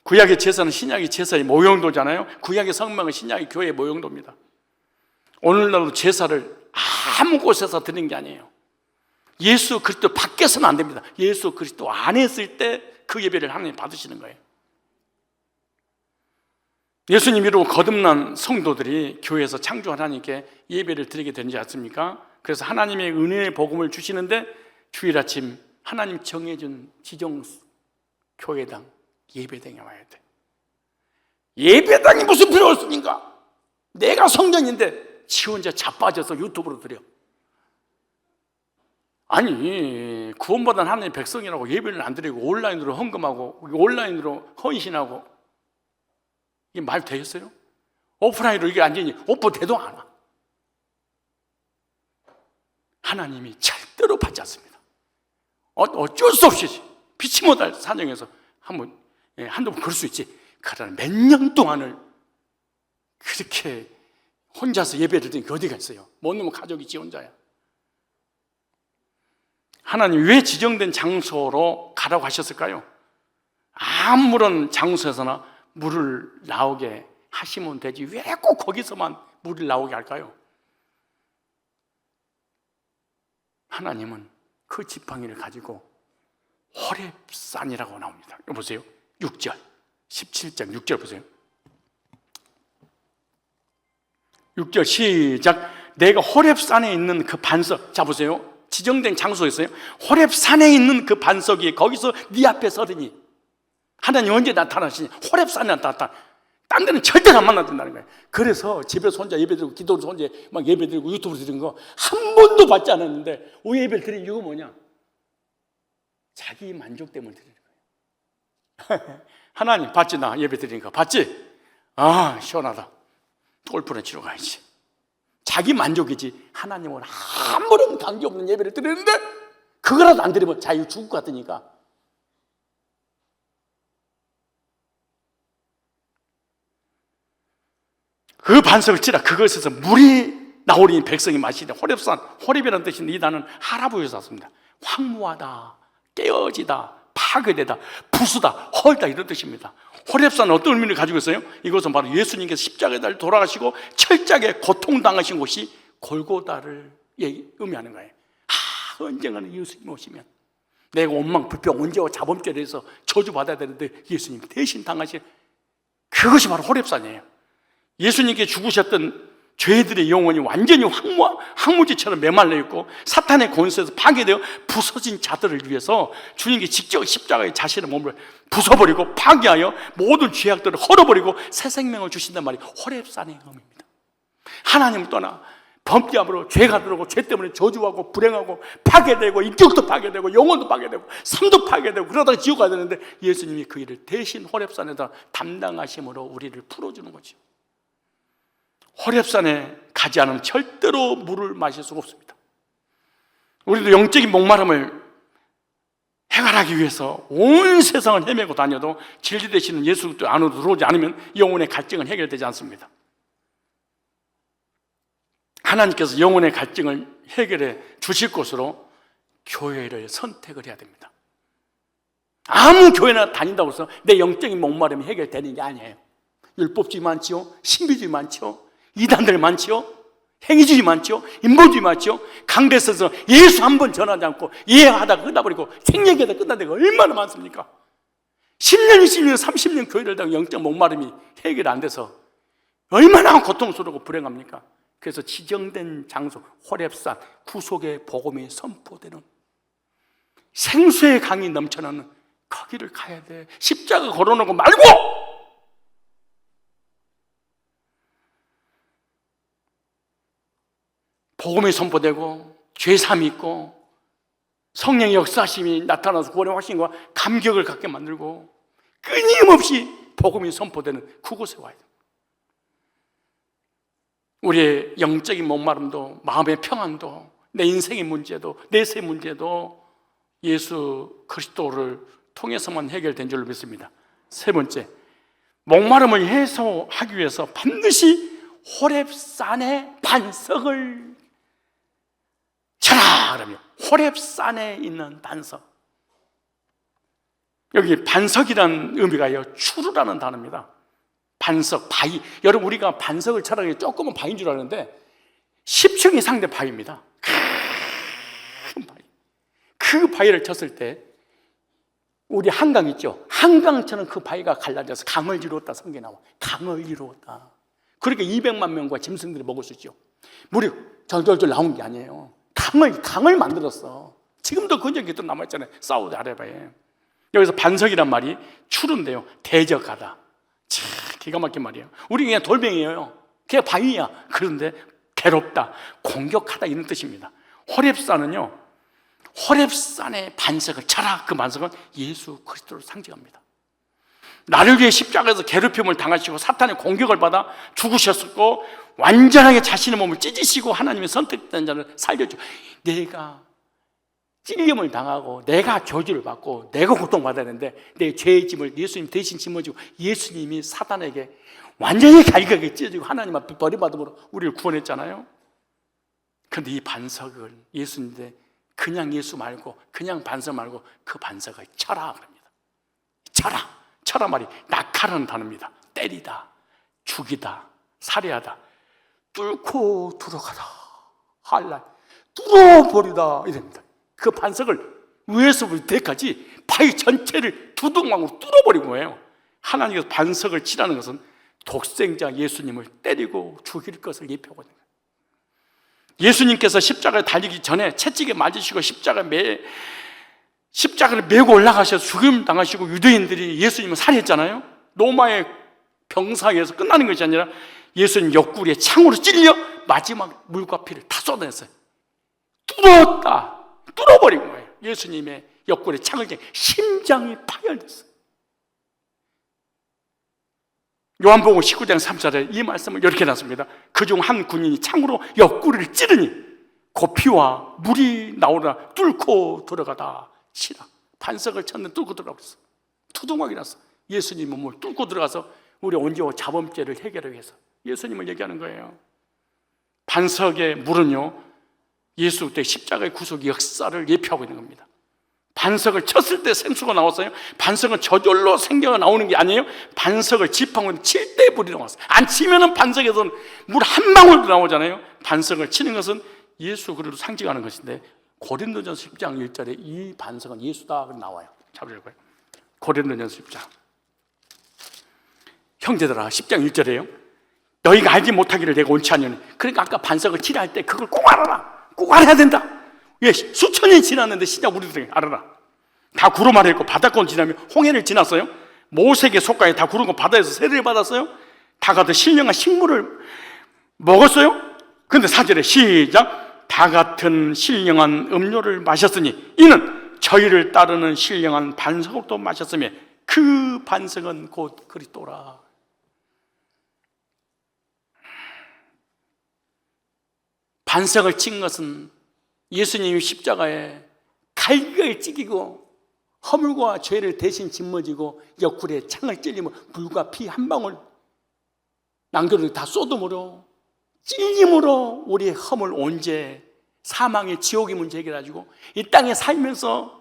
구약의 제사는 신약의 제사의 모형도잖아요. 구약의 성막은 신약의 교회의 모형도입니다. 오늘날도 제사를 아무 곳에서 드리는 게 아니에요. 예수 그리스도 밖에서는 안 됩니다. 예수 그리스도 안에 있을 때 그 예배를 하나님 받으시는 거예요. 예수님 이루고 거듭난 성도들이 교회에서 창조 하나님께 예배를 드리게 되지 않습니까? 그래서 하나님의 은혜의 복음을 주시는데 주일 아침 하나님 정해준 지정 교회당, 예배당에 와야 돼. 예배당이 무슨 필요가 있습니까? 내가 성전인데 지 혼자 자빠져서 유튜브로 드려. 아니, 구원받은 하나님의 백성이라고 예배를 안 드리고 온라인으로 헌금하고 온라인으로 헌신하고, 이게 말 되겠어요? 오프라인으로 이게 완전히 오프돼도 안 와. 하나님이 절대로 받지 않습니다. 어쩔 수 없이 피치 못할 사정에서 한두 번 그럴 수 있지. 그러나 몇 년 동안을 그렇게 혼자서 예배를 드리는 게 어디가 있어요? 못 놓으면 가족이 지 혼자야. 하나님 왜 지정된 장소로 가라고 하셨을까요? 아무런 장소에서나 물을 나오게 하시면 되지 왜 꼭 거기서만 물을 나오게 할까요? 하나님은 그 지팡이를 가지고 호렙산이라고 나옵니다. 이거 보세요. 6절, 17장 6절 보세요. 6절 시작. 내가 호렙산에 있는 그 반석, 자 보세요. 지정된 장소였어요. 호렙산에 있는 그 반석이 거기서 네 앞에 서더니, 하나님 언제 나타나시니? 호렙산에 나타나. 딴 데는 절대 안 만나준다는 거예요. 그래서 집에서 혼자 예배드리고 기도로 혼자 막 예배드리고 유튜브로 드리는 거 한 번도 받지 않았는데 왜 예배를 드리는 이유가 뭐냐? 자기 만족 때문에 드리는 거예요. 하나님 받지? 나 예배 드리는 거 받지? 아 시원하다. 골프나 치러 가야지. 자기 만족이지 하나님은 아무런 관계없는 예배를 드리는데 그거라도 안 드리면 자유 죽을 것 같으니까. 그 반석을 치라. 그것에서 물이 나오니 백성이 마시되. 호렙산, 호렙이라는 뜻인데 이 단어는 하라부에서 왔습니다. 황무하다, 깨어지다, 파괴되다, 부수다, 헐다 이런 뜻입니다. 호렙산은 어떤 의미를 가지고 있어요? 이것은 바로 예수님께서 십자가에 달려 돌아가시고 철저하게 고통당하신 곳이 골고다를 의미하는 거예요. 언젠가는 예수님 오시면 내가 원망불평 언제와 자범죄를 해서 저주받아야 되는데 예수님 대신 당하신 그것이 바로 호렙산이에요. 예수님께 죽으셨던 죄들의 영혼이 완전히 황무지처럼 메말라 있고 사탄의 권세에서 파괴되어 부서진 자들을 위해서 주님께 직접 십자가에 자신의 몸을 부숴버리고 파괴하여 모든 죄악들을 헐어버리고 새 생명을 주신단 말이 호렙산의 의미입니다. 하나님을 떠나 범죄함으로 죄가 들어오고 죄 때문에 저주하고 불행하고 파괴되고 인격도 파괴되고 영혼도 파괴되고 삶도 파괴되고 그러다가 지옥 가야 되는데 예수님이 그 일을 대신 호렙산에다 담당하심으로 우리를 풀어주는 거죠. 호렙산에 가지 않으면 절대로 물을 마실 수가 없습니다. 우리도 영적인 목마름을 해결하기 위해서 온 세상을 헤매고 다녀도 진리 되시는 예수 그리스도 안으로 들어오지 않으면 영혼의 갈증은 해결되지 않습니다. 하나님께서 영혼의 갈증을 해결해 주실 곳으로 교회를 선택을 해야 됩니다. 아무 교회나 다닌다고 해서 내 영적인 목마름이 해결되는 게 아니에요. 율법주의 많지요, 신비주의 많지요, 이단들 많지요, 행위주의 많지요, 인본주의 많지요. 강대에서 예수 한 번 전하지 않고 이해하다가 끝나버리고 생얘기하다 끝난 데가 얼마나 많습니까? 10년, 20년, 30년 교회를 다니고 영적 목마름이 해결 안 돼서 얼마나 고통스럽고 불행합니까? 그래서 지정된 장소 호렙산 구속의 복음이 선포되는 생수의 강이 넘쳐나는 거기를 가야 돼. 십자가 걸어놓고 말고 복음이 선포되고 죄삼이 있고 성령의 역사심이 나타나서 구원의 확신과 감격을 갖게 만들고 끊임없이 복음이 선포되는 그곳에 와야 돼요. 우리의 영적인 목마름도 마음의 평안도 내 인생의 문제도 내세 문제도 예수 그리스도를 통해서만 해결된 줄로 믿습니다. 세 번째, 목마름을 해소하기 위해서 반드시 호렙산의 반석을 쳐라 그러면 호렙산에 있는 반석. 여기 반석이라는 의미가요 추루라는 단어입니다. 반석, 바위. 여러분 우리가 반석을 쳐라는 게 조금은 바위인 줄 아는데 10층 이상 된 바위입니다. 큰 바위. 그 바위를 쳤을 때 우리 한강 있죠? 한강처럼 그 바위가 갈라져서 강을 이루었다 성경에 나와. 강을 이루었다. 그러니까 200만 명과 짐승들이 먹을 수 있죠. 물이 절절절 나온 게 아니에요. 강을 만들었어. 지금도 그런 적이 또 남아있잖아요. 사우디아라비아에. 여기서 반석이란 말이 추른데요, 대적하다. 참 기가 막힌 말이에요. 우리 그냥 돌멩이에요. 그냥 바위야. 그런데 괴롭다, 공격하다, 이런 뜻입니다. 호렙산은요, 호렙산의 반석을 쳐라. 그 반석은 예수 그리스도를 상징합니다. 나를 위해 십자가에서 괴롭힘을 당하시고 사탄의 공격을 받아 죽으셨고 완전하게 자신의 몸을 찢으시고 하나님의 선택된 자를 살려줘. 내가 찔림을 당하고 내가 저주를 받고 내가 고통받아야 되는데 내 죄의 짐을 예수님 대신 짊어지고 예수님이 사탄에게 완전히 갈굼하게 찢어지고 하나님 앞에 버림받음으로 우리를 구원했잖아요. 그런데 이 반석을 예수님인데 그냥 예수 말고 그냥 반석 말고 그 반석을 쳐라 그럽니다. 쳐라 말이 낙하라는 단어입니다. 때리다, 죽이다, 살해하다, 뚫고 들어가다, 할라, 뚫어버리다 이랍니다. 그 반석을 위에서부터 밑에까지 바위 전체를 두둥강으로 뚫어버린 거예요. 하나님께서 반석을 치라는 것은 독생자 예수님을 때리고 죽일 것을 예표하거든요. 예수님께서 십자가에 달리기 전에 채찍에 맞으시고 십자가를 메고 올라가셔서 죽임 당하시고 유대인들이 예수님을 살해했잖아요. 로마의 병사에서 끝나는 것이 아니라 예수님 옆구리에 창으로 찔려 마지막 물과 피를 다 쏟아냈어요. 뚫어버린 거예요. 예수님의 옆구리에 창을 찔려 심장이 파열됐어요. 요한복음 19장 3절에 이 말씀을 이렇게 놨습니다. 그중 한 군인이 창으로 옆구리를 찌르니 고피와 물이 나오라 뚫고 들어가다 치라. 반석을 쳤는데 뚫고 들어가버렸어. 투둥하게 났어. 예수님 몸을 뚫고 들어가서 우리 온지와 자범죄를 해결하기 위해서 예수님을 얘기하는 거예요. 반석의 물은요, 예수 그때 십자가의 구속 역사를 예표하고 있는 겁니다. 반석을 쳤을 때 생수가 나왔어요. 반석은 저절로 생겨가 나오는 게 아니에요. 반석을 지팡이로 칠 때 물이 나왔어요. 안 치면은 반석에서는 물 한 방울도 나오잖아요. 반석을 치는 것은 예수 그리스도 상징하는 것인데 고린도전서 10장 1절에 이 반석은 예수다 나와요. 잡으려고요. 고린도전서 10장. 형제들아 10장 1절에요. 너희가 알지 못하기를 내가 옳지 않으니. 그러니까 아까 반석을 치라 할 때 그걸 꼭 알아라. 꼭 알아야 된다. 왜? 수천 년이 지났는데 진짜 우리들이 알아라. 다 구름 아래 있고 바닷가를 지나면 홍해를 지났어요. 모세에게 속가에 다 구름 바다에서 세례를 받았어요. 다 같은 신령한 식물을 먹었어요. 그런데 4절에 시작. 다 같은 신령한 음료를 마셨으니 이는 저희를 따르는 신령한 반석을 또 마셨으며 그 반석은 곧 그리스도라. 반석을 친 것은 예수님이 십자가에 갈기를 찢기고 허물과 죄를 대신 짊어지고 옆구리에 창을 찔리면 물과 피 한 방울 남겨놓고 다 쏟음으로 찔림으로 우리의 허물 온죄 사망의 지옥의 문제 해결해가지고 이 땅에 살면서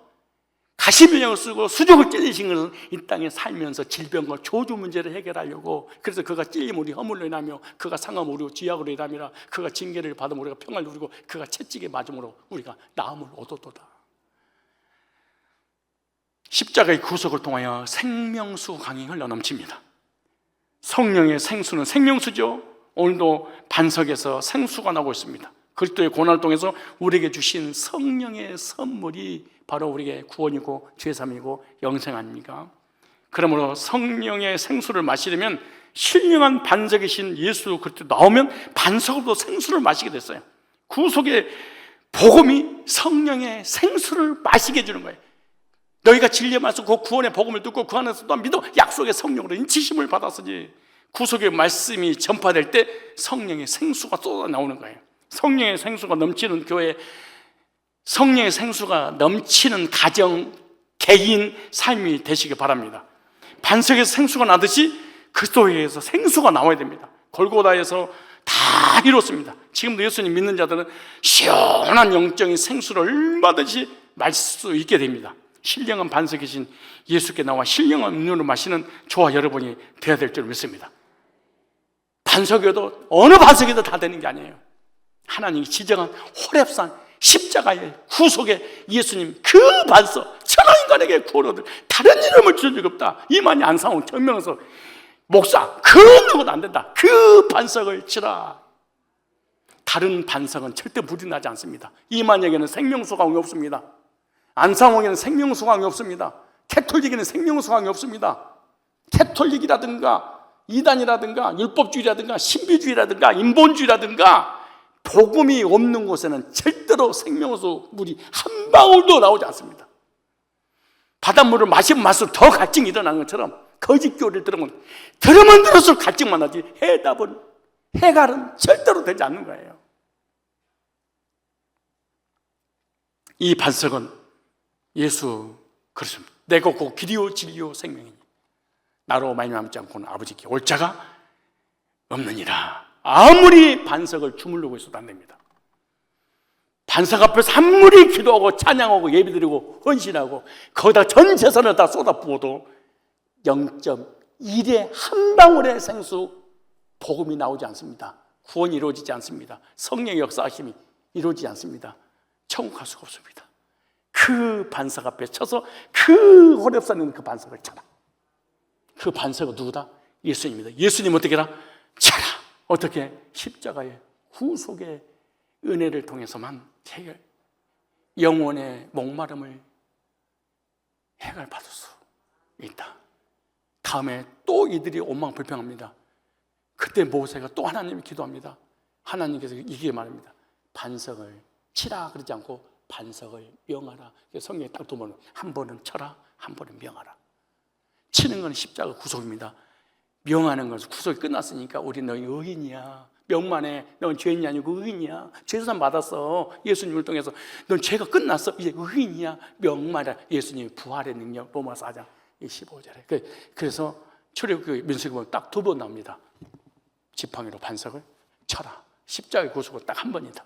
가시면역을 쓰고 수족을 찔리신 것은 이 땅에 살면서 질병과 조주 문제를 해결하려고. 그래서 그가 찔림 우리 허물로 인하며 그가 상함 우리 지약으로 인하며 그가 징계를 받으면 우리가 평안을 누리고 그가 채찍에 맞음으로 우리가 나음을 얻었도다. 십자가의 구속을 통하여 생명수 강이 흘러넘칩니다. 성령의 생수는 생명수죠. 오늘도 반석에서 생수가 나오고 있습니다. 그리스도의 고난을 통해서 우리에게 주신 성령의 선물이 바로 우리에게 구원이고 죄사함이고 영생 아닙니까? 그러므로 성령의 생수를 마시려면 신령한 반석이신 예수 그리스도 나오면 반석으로 생수를 마시게 됐어요. 구속의 복음이 성령의 생수를 마시게 해주는 거예요. 너희가 진리의 말씀 그 구원의 복음을 듣고 그 안에서 또 믿어 약속의 성령으로 인치심을 받았으니 구속의 말씀이 전파될 때 성령의 생수가 쏟아 나오는 거예요. 성령의 생수가 넘치는 교회, 성령의 생수가 넘치는 가정, 개인 삶이 되시기 바랍니다. 반석에서 생수가 나듯이 그리스도에서 생수가 나와야 됩니다. 골고다에서 다 이뤘습니다. 지금도 예수님 믿는 자들은 시원한 영적인 생수를 얼마든지 마실 수 있게 됩니다. 신령한 반석이신 예수께 나와 신령한 음료를 마시는 저와 여러분이 되어야 될 줄 믿습니다. 반석에도 어느 반석에도 다 되는 게 아니에요. 하나님이 지정한 호렙산 십자가의 구속의 예수님 그 반석 천하 인간에게 구원 얻을 다른 이름을 주신 적 없다. 이만희 안상홍 천명에서 목사 그 누구도 안 된다. 그 반석을 치라. 다른 반석은 절대 불이 나지 않습니다. 이만혁에는 생명수강이 없습니다. 안상홍에는 생명수강이 없습니다. 캐톨릭에는 생명수강이 없습니다. 캐톨릭이라든가 이단이라든가 율법주의라든가 신비주의라든가 인본주의라든가 복음이 없는 곳에는 절대로 생명수 물이 한 방울도 나오지 않습니다. 바닷물을 마시면 마실수록 더 갈증이 일어나는 것처럼 거짓 교리를 들으면 들을수록 갈증만 나지 해갈은 절대로 되지 않는 거예요. 이 반석은 예수 그렇습니다. 내가 곧 길이요 진리요 생명이니 나로 말미암지 않고는 아버지께 올 자가 없느니라. 아무리 반석을 주물르고 있어도 안 됩니다. 반석 앞에서 아무리 기도하고 찬양하고 예배드리고 헌신하고 거기다 전 재산을 다 쏟아부어도 0.1의 한 방울의 생수 복음이 나오지 않습니다. 구원이 이루어지지 않습니다. 성령의 역사하심이 이루어지지 않습니다. 천국 갈 수가 없습니다. 그 반석 앞에 쳐서 그 호렙산에 있는 그 반석을 쳐라. 그 반석은 누구다? 예수님입니다. 예수님 어떻게 해라? 쳐라. 어떻게? 십자가의 후속의 은혜를 통해서만 영혼의 목마름을 해결받을 수 있다. 다음에 또 이들이 원망불평합니다. 그때 모세가 또 하나님을 기도합니다. 하나님께서 이게 말합니다. 반석을 치라 그러지 않고 반석을 명하라. 성경에 딱 두 번은 한 번은 쳐라, 한 번은 명하라. 치는 건 십자가 구속입니다. 명하는 것은 구속이 끝났으니까 우리 너희 의인이야. 명만해. 넌 죄인이 아니고 의인이야. 죄수산 받았어. 예수님을 통해서. 넌 죄가 끝났어. 이제 의인이야. 명만해. 예수님이 부활의 능력. 로마서 4장 15절에. 그래서 출애굽기 민수기 보면 딱 두 번 나옵니다. 지팡이로 반석을 쳐라. 십자가의 구속은 딱 한 번이다.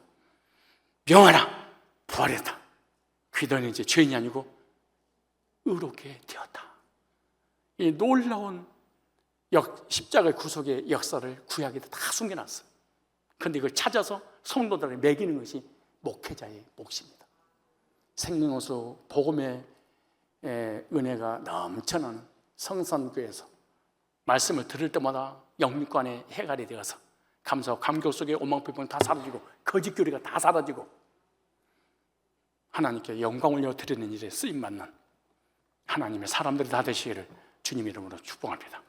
명하라. 부활했다. 그들은 이제 죄인이 아니고 의롭게 되었다. 이 놀라운 십자가의 구속의 역사를 구약에 다 숨겨놨어요. 그런데 이걸 찾아서 성도들을 먹이는 것이 목회자의 몫입니다. 생명호수 복음의 은혜가 넘쳐나는 성산교회에서 말씀을 들을 때마다 영육간의 해갈이 되어서 감사와 감격 속에 오망불평 다 사라지고 거짓 교리가 다 사라지고 하나님께 영광 올려 드리는 일에 쓰임받는 하나님의 사람들이 다 되시기를 주님 이름으로 축복합니다.